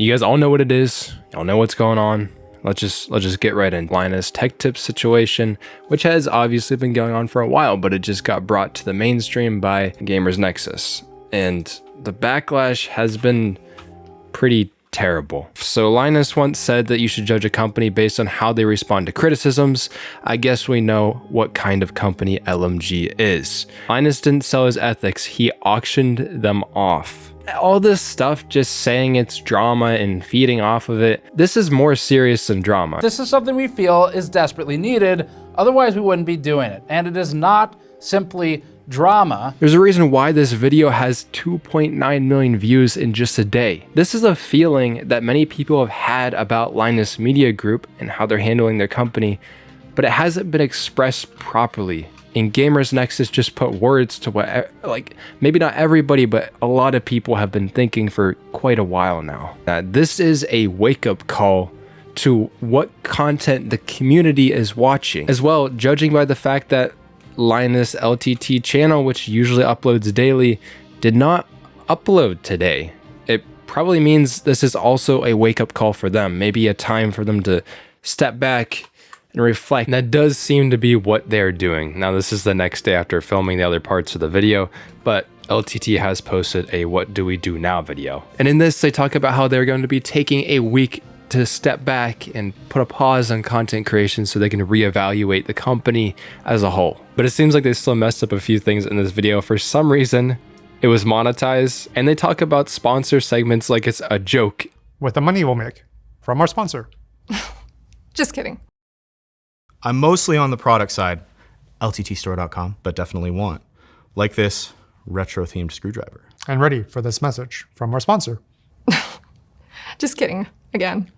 You guys all know what it is. Y'all know what's going on. Let's just get right in. Linus Tech Tips situation, which has obviously been going on for a while, but it just got brought to the mainstream by Gamers Nexus. And the backlash has been pretty terrible. So Linus once said that you should judge a company based on how they respond to criticisms. I guess we know what kind of company LMG is. Linus didn't sell his ethics, he auctioned them off. All this stuff just saying it's drama and feeding off of it, this is more serious than drama. This is something we feel is desperately needed, otherwise we wouldn't be doing it. And it is not simply drama. There's a reason why this video has 2.9 million views in just a day. This is a feeling that many people have had about Linus Media Group and how they're handling their company, but it hasn't been expressed properly. And Gamers Nexus just put words to what, like, maybe not everybody, but a lot of people have been thinking for quite a while now. This is a wake-up call to what content the community is watching. As well, judging by the fact that Linus LTT channel, which usually uploads daily, did not upload today. It probably means this is also a wake-up call for them, maybe a time for them to step back and reflect. And that does seem to be what they're doing. Now, this is the next day after filming the other parts of the video, but LTT has posted a what do we do now video. And in this, they talk about how they're going to be taking a week to step back and put a pause on content creation so they can reevaluate the company as a whole. But it seems like they still messed up a few things in this video. For some reason, it was monetized, and they talk about sponsor segments like it's a joke. With the money we'll make from our sponsor. Just kidding. I'm mostly on the product side, lttstore.com, but definitely want, like this retro-themed screwdriver. And ready for this message from our sponsor. Just kidding, again.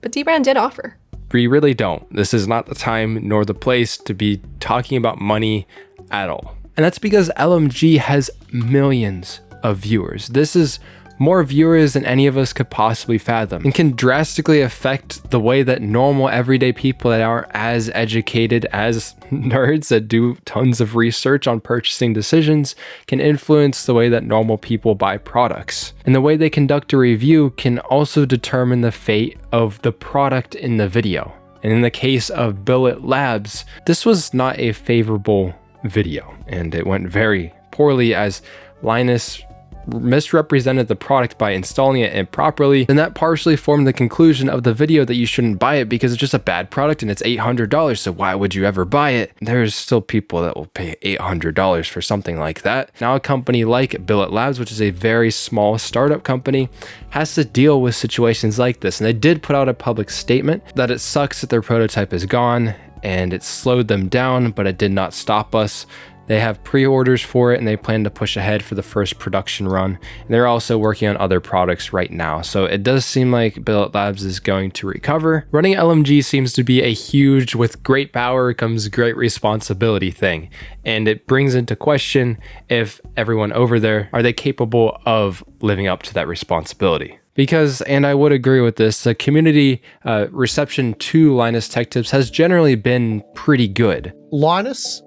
But D-Brand did offer. We really don't. This is not the time nor the place to be talking about money at all. And that's because LMG has millions of viewers. This is more viewers than any of us could possibly fathom, and can drastically affect the way that normal everyday people that aren't as educated as nerds that do tons of research on purchasing decisions can influence the way that normal people buy products. And the way they conduct a review can also determine the fate of the product in the video. And in the case of Billet Labs, this was not a favorable video, and it went very poorly as Linus misrepresented the product by installing it improperly, and that partially formed the conclusion of the video that you shouldn't buy it because it's just a bad product and it's $800, so why would you ever buy it? There's still people that will pay $800 for something like that. Now a company like Billet Labs, which is a very small startup company, has to deal with situations like this, and they did put out a public statement that it sucks that their prototype is gone and it slowed them down, but it did not stop us. They have pre-orders for it and they plan to push ahead for the first production run. And they're also working on other products right now. So it does seem like Billet Labs is going to recover. Running LMG seems to be a huge, with great power comes great responsibility thing. And it brings into question if everyone over there, are they capable of living up to that responsibility? Because, and I would agree with this, the community reception to Linus Tech Tips has generally been pretty good. Linus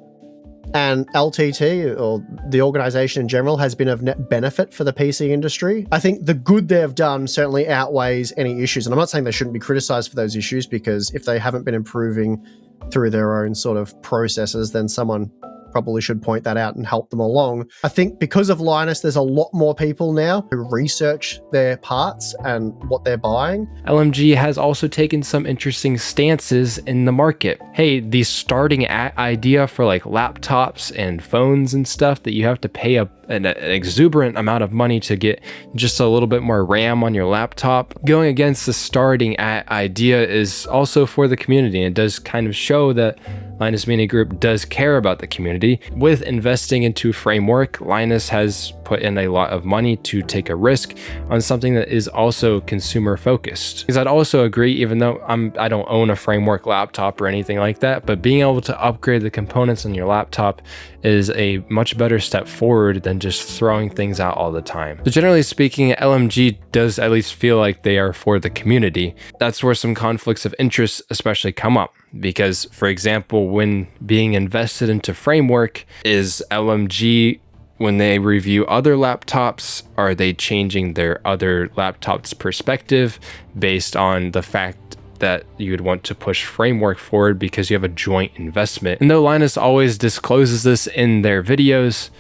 and LTT, or the organization in general, has been of net benefit for the PC industry. I think the good they've done certainly outweighs any issues. And I'm not saying they shouldn't be criticized for those issues, because if they haven't been improving through their own sort of processes, then someone probably should point that out and help them along. I think because of Linus, there's a lot more people now who research their parts and what they're buying. LMG has also taken some interesting stances in the market. Hey, the starting idea for like laptops and phones and stuff that you have to pay an exuberant amount of money to get just a little bit more RAM on your laptop. Going against the starting idea is also for the community. It does kind of show that Linus Media Group does care about the community. With investing into framework, Linus has put in a lot of money to take a risk on something that is also consumer focused. Because I'd also agree, even though I don't own a framework laptop or anything like that, but being able to upgrade the components on your laptop is a much better step forward than just throwing things out all the time. So generally speaking, LMG does at least feel like they are for the community. That's where some conflicts of interest especially come up. Because, for example, when being invested into framework, is LMG when they review other laptops, are they changing their other laptops' perspective based on the fact that you would want to push framework forward because you have a joint investment? And though Linus always discloses this in their videos,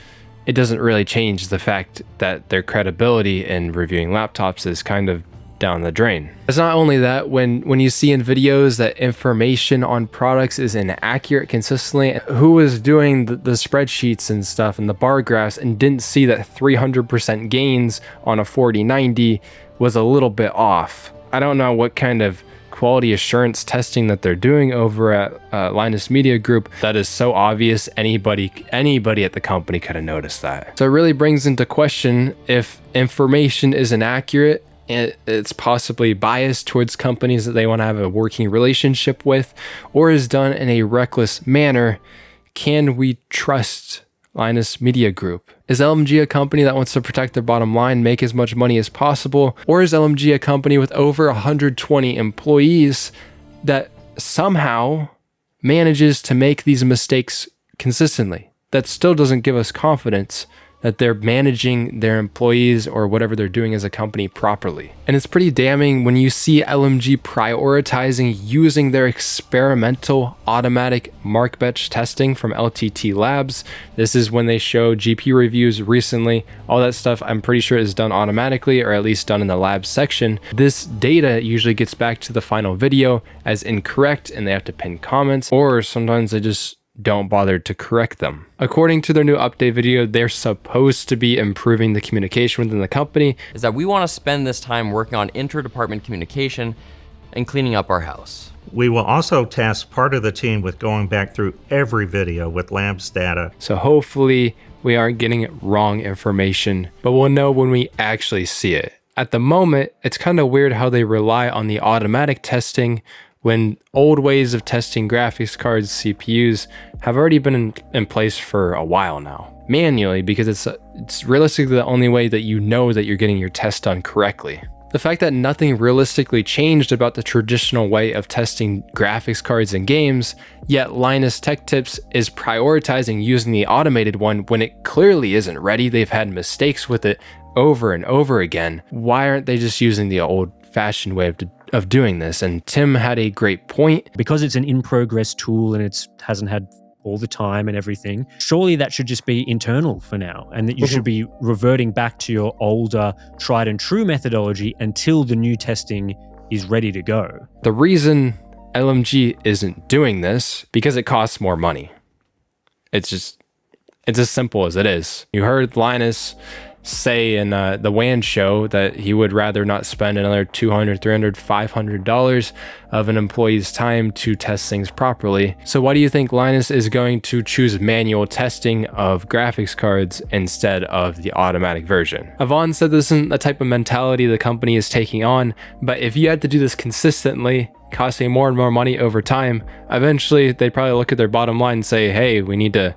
it doesn't really change the fact that their credibility in reviewing laptops is kind of down the drain. It's not only that, when you see in videos that information on products is inaccurate consistently, who was doing the spreadsheets and stuff and the bar graphs and didn't see that 300% gains on a 4090 was a little bit off? I don't know what kind of quality assurance testing that they're doing over at Linus Media Group that is so obvious anybody at the company could have noticed that. So it really brings into question if information is inaccurate, it's possibly biased towards companies that they want to have a working relationship with, or is done in a reckless manner. Can we trust Linus Media Group? Is LMG a company that wants to protect their bottom line, make as much money as possible? Or is LMG a company with over 120 employees that somehow manages to make these mistakes consistently? That still doesn't give us confidence that they're managing their employees or whatever they're doing as a company properly. And it's pretty damning when you see LMG prioritizing using their experimental automatic mark batch testing from LTT Labs. This is when they show GPU reviews recently. All that stuff I'm pretty sure is done automatically, or at least done in the lab section. This data usually gets back to the final video as incorrect and they have to pin comments, or sometimes they just don't bother to correct them. According to their new update video, they're supposed to be improving the communication within the company. Is that we want to spend this time working on inter-department communication and cleaning up our house. We will also task part of the team with going back through every video with Labs data. So hopefully we aren't getting wrong information, but we'll know when we actually see it. At the moment, it's kind of weird how they rely on the automatic testing when old ways of testing graphics cards, CPUs, have already been in place for a while now. Manually, because it's realistically the only way that you know that you're getting your test done correctly. The fact that nothing realistically changed about the traditional way of testing graphics cards and games, yet Linus Tech Tips is prioritizing using the automated one when it clearly isn't ready. They've had mistakes with it over and over again. Why aren't they just using the old-fashioned way of doing this? And Tim had a great point. Because it's an in-progress tool and it hasn't had all the time and everything, surely that should just be internal for now, and that you should be reverting back to your older tried and true methodology until the new testing is ready to go. The reason LMG isn't doing this, because it costs more money. It's as simple as it is. You heard Linus say in the WAN show that he would rather not spend another $200, $300, $500 of an employee's time to test things properly. So why do you think Linus is going to choose manual testing of graphics cards instead of the automatic version? Yvonne said this isn't the type of mentality the company is taking on, but if you had to do this consistently, costing more and more money over time, eventually they'd probably look at their bottom line and say, hey, we need to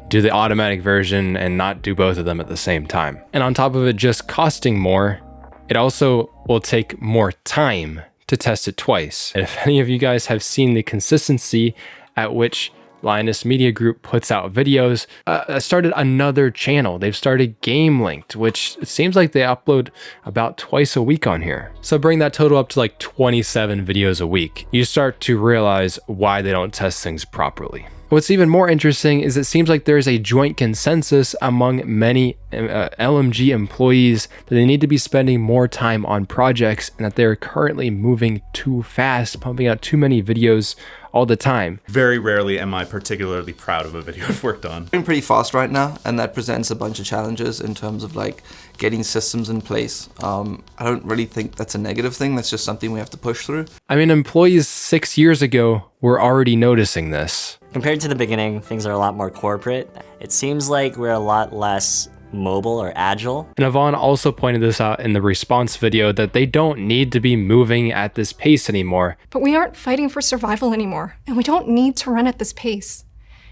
do the automatic version and not do both of them at the same time. And on top of it just costing more, it also will take more time to test it twice. And if any of you guys have seen the consistency at which Linus Media Group puts out videos, started another channel. They've started Game Linked, which it seems like they upload about twice a week on here. So bring that total up to like 27 videos a week. You start to realize why they don't test things properly. What's even more interesting is it seems like there is a joint consensus among many LMG employees that they need to be spending more time on projects and that they're currently moving too fast, pumping out too many videos all the time. Very rarely am I particularly proud of a video I've worked on. We're pretty fast right now, and that presents a bunch of challenges in terms of like getting systems in place. I don't really think that's a negative thing. That's just something we have to push through. I mean, employees 6 years ago were already noticing this. Compared to the beginning, things are a lot more corporate. It seems like we're a lot less mobile or agile. And Yvonne also pointed this out in the response video that they don't need to be moving at this pace anymore. But we aren't fighting for survival anymore, and we don't need to run at this pace.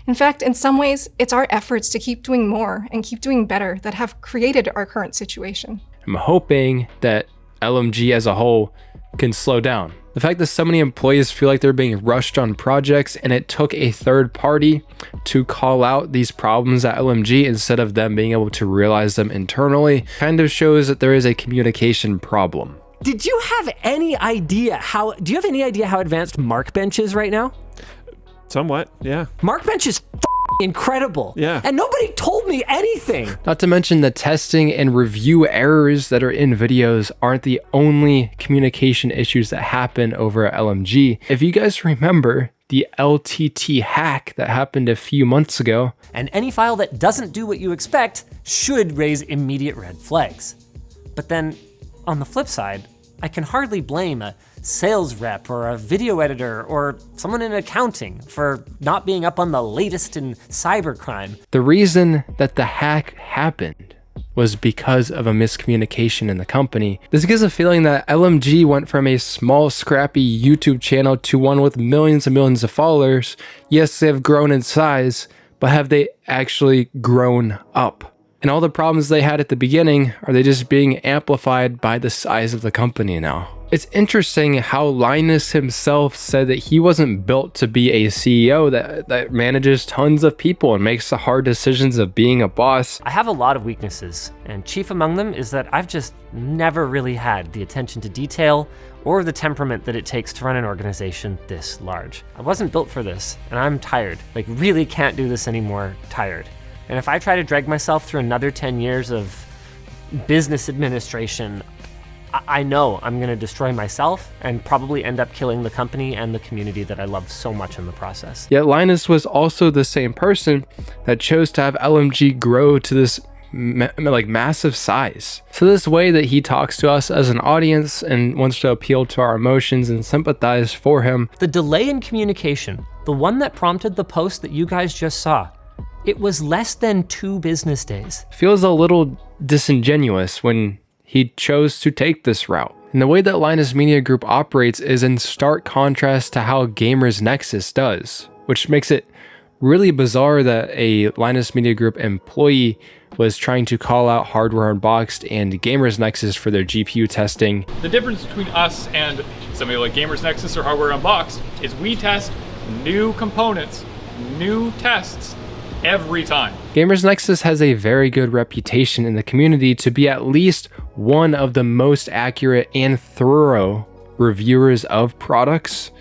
In fact, in some ways, it's our efforts to keep doing more and keep doing better that have created our current situation. I'm hoping that LMG as a whole can slow down. The fact that so many employees feel like they're being rushed on projects and it took a third party to call out these problems at LMG instead of them being able to realize them internally kind of shows that there is a communication problem. Did you have any idea do you have any idea how advanced Markbench is right now? Somewhat, yeah. Markbench is incredible. Yeah. And nobody told me anything. Not to mention the testing and review errors that are in videos aren't the only communication issues that happen over at LMG. If you guys remember the LTT hack that happened a few months ago. And any file that doesn't do what you expect should raise immediate red flags. But then on the flip side, I can hardly blame a sales rep or a video editor or someone in accounting for not being up on the latest in cybercrime. The reason that the hack happened was because of a miscommunication in the company. This gives a feeling that LMG went from a small, scrappy YouTube channel to one with millions and millions of followers. Yes, they have grown in size, but have they actually grown up? And all the problems they had at the beginning, are they just being amplified by the size of the company now? It's interesting how Linus himself said that he wasn't built to be a CEO that manages tons of people and makes the hard decisions of being a boss. I have a lot of weaknesses, and chief among them is that I've just never really had the attention to detail or the temperament that it takes to run an organization this large. I wasn't built for this, and I'm tired. Like, really can't do this anymore, tired. And if I try to drag myself through another 10 years of business administration, I know I'm gonna destroy myself and probably end up killing the company and the community that I love so much in the process. Yet Linus was also the same person that chose to have LMG grow to this massive size. So this way that he talks to us as an audience and wants to appeal to our emotions and sympathize for him. The delay in communication, the one that prompted the post that you guys just saw, it was less than 2 business days. Feels a little disingenuous when he chose to take this route. And the way that Linus Media Group operates is in stark contrast to how Gamers Nexus does, which makes it really bizarre that a Linus Media Group employee was trying to call out Hardware Unboxed and Gamers Nexus for their GPU testing. The difference between us and somebody like Gamers Nexus or Hardware Unboxed is we test new components, new tests, every time. Gamers Nexus has a very good reputation in the community to be at least one of the most accurate and thorough reviewers of products,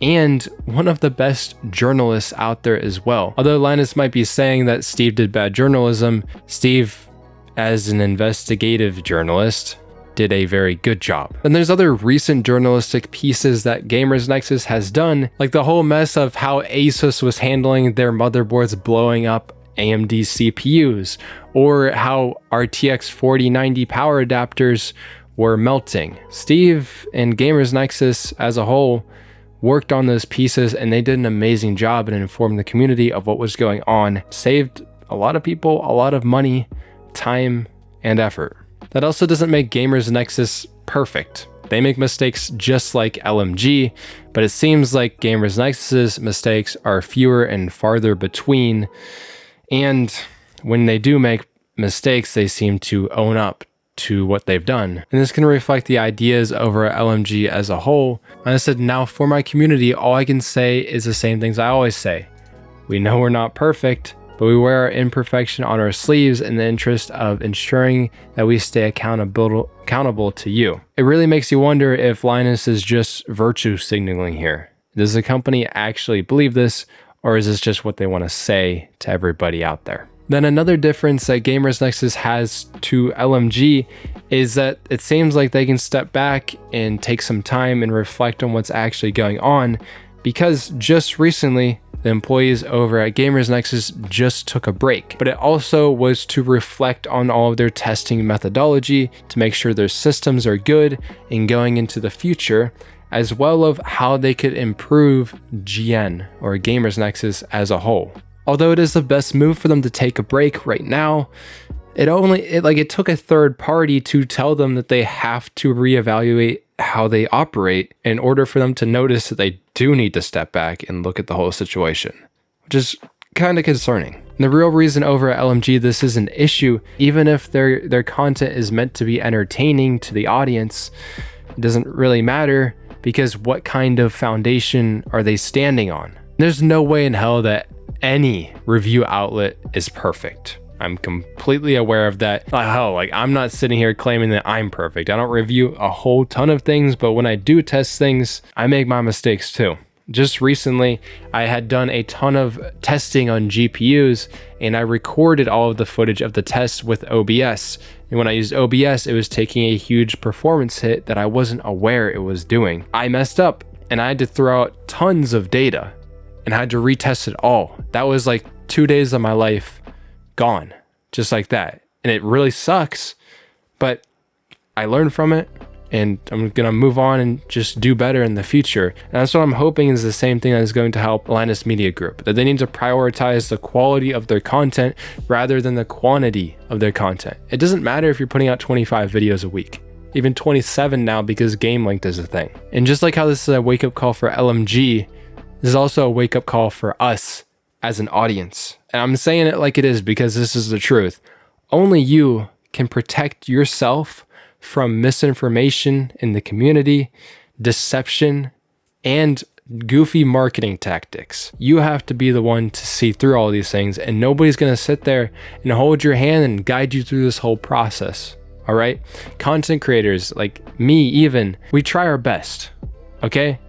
and one of the best journalists out there as well. Although Linus might be saying that Steve did bad journalism, Steve, as an investigative journalist, did a very good job. And there's other recent journalistic pieces that Gamers Nexus has done, like the whole mess of how Asus was handling their motherboards blowing up AMD CPUs, or how RTX 4090 power adapters were melting. Steve and Gamers Nexus as a whole worked on those pieces, and they did an amazing job and informed the community of what was going on. Saved a lot of people a lot of money, time, and effort. That also doesn't make Gamers Nexus perfect. They make mistakes just like LMG, but it seems like Gamers Nexus's mistakes are fewer and farther between. And when they do make mistakes, they seem to own up to what they've done. And this can reflect the ideas over at LMG as a whole. And I said, now for my community, all I can say is the same things I always say. We know we're not perfect, but we wear our imperfection on our sleeves in the interest of ensuring that we stay accountable to you. It really makes you wonder if Linus is just virtue signaling here. Does the company actually believe this, or is this just what they want to say to everybody out there? Then another difference that Gamers Nexus has to LMG is that it seems like they can step back and take some time and reflect on what's actually going on, because just recently, the employees over at Gamers Nexus just took a break, but it also was to reflect on all of their testing methodology to make sure their systems are good and going into the future, as well as how they could improve GN or Gamers Nexus as a whole. Although it is the best move for them to take a break right now, it took a third party to tell them that they have to reevaluate how they operate in order for them to notice that they do need to step back and look at the whole situation, which is kind of concerning. And the real reason over at LMG this is an issue, even if their content is meant to be entertaining to the audience, It doesn't really matter because what kind of foundation are they standing on? There's no way in hell that any review outlet is perfect. I'm completely aware of that. Hell, like I'm not sitting here claiming that I'm perfect. I don't review a whole ton of things, but when I do test things, I make my mistakes too. Just recently, I had done a ton of testing on GPUs and I recorded all of the footage of the tests with OBS. And when I used OBS, it was taking a huge performance hit that I wasn't aware it was doing. I messed up and I had to throw out tons of data and I had to retest it all. That was like 2 days of my life gone, just like that. And it really sucks, but I learned from it and I'm gonna move on and just do better in the future. And that's what I'm hoping is the same thing that is going to help Linus Media Group, that they need to prioritize the quality of their content rather than the quantity of their content. It doesn't matter if you're putting out 25 videos a week, even 27 now because game length is a thing. And just like how this is a wake-up call for LMG, this is also a wake-up call for us as an audience. And I'm saying it like it is because this is the truth. Only you can protect yourself from misinformation in the community, deception, and goofy marketing tactics. You have to be the one to see through all these things, and nobody's going to sit there and hold your hand and guide you through this whole process. All right? Content creators like me, even, we try our best. Okay?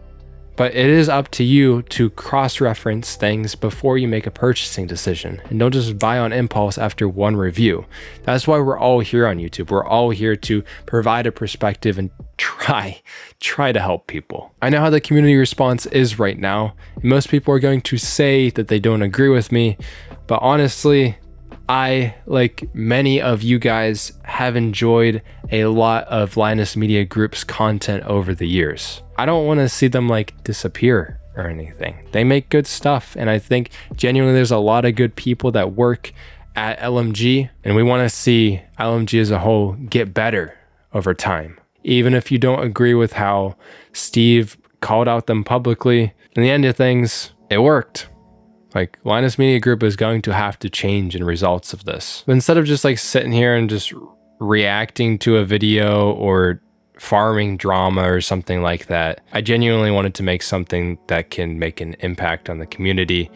But it is up to you to cross-reference things before you make a purchasing decision. And don't just buy on impulse after one review. That's why we're all here on YouTube. We're all here to provide a perspective and try to help people. I know how the community response is right now. And most people are going to say that they don't agree with me. But honestly, I, like many of you guys, have enjoyed a lot of Linus Media Group's content over the years. I don't want to see them like disappear or anything. They make good stuff, and I think genuinely there's a lot of good people that work at LMG, and we want to see LMG as a whole get better over time. Even if you don't agree with how Steve called out them publicly, in the end of things, it worked. Like, Linus Media Group is going to have to change in results of this. But instead of just like sitting here and just reacting to a video or farming drama or something like that, I genuinely wanted to make something that can make an impact on the community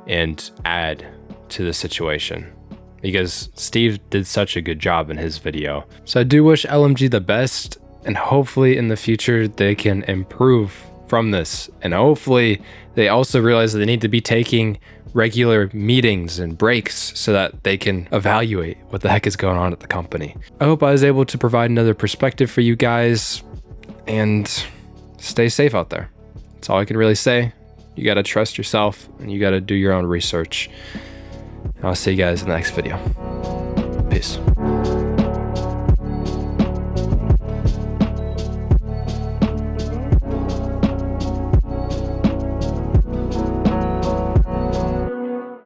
and add to the situation, because Steve did such a good job in his video. So I do wish LMG the best, and hopefully in the future they can improve from this, and hopefully they also realize that they need to be taking regular meetings and breaks so that they can evaluate what the heck is going on at the company. I hope I was able to provide another perspective for you guys, and stay safe out there. That's all I can really say. You gotta trust yourself and you gotta do your own research. I'll see you guys in the next video. Peace.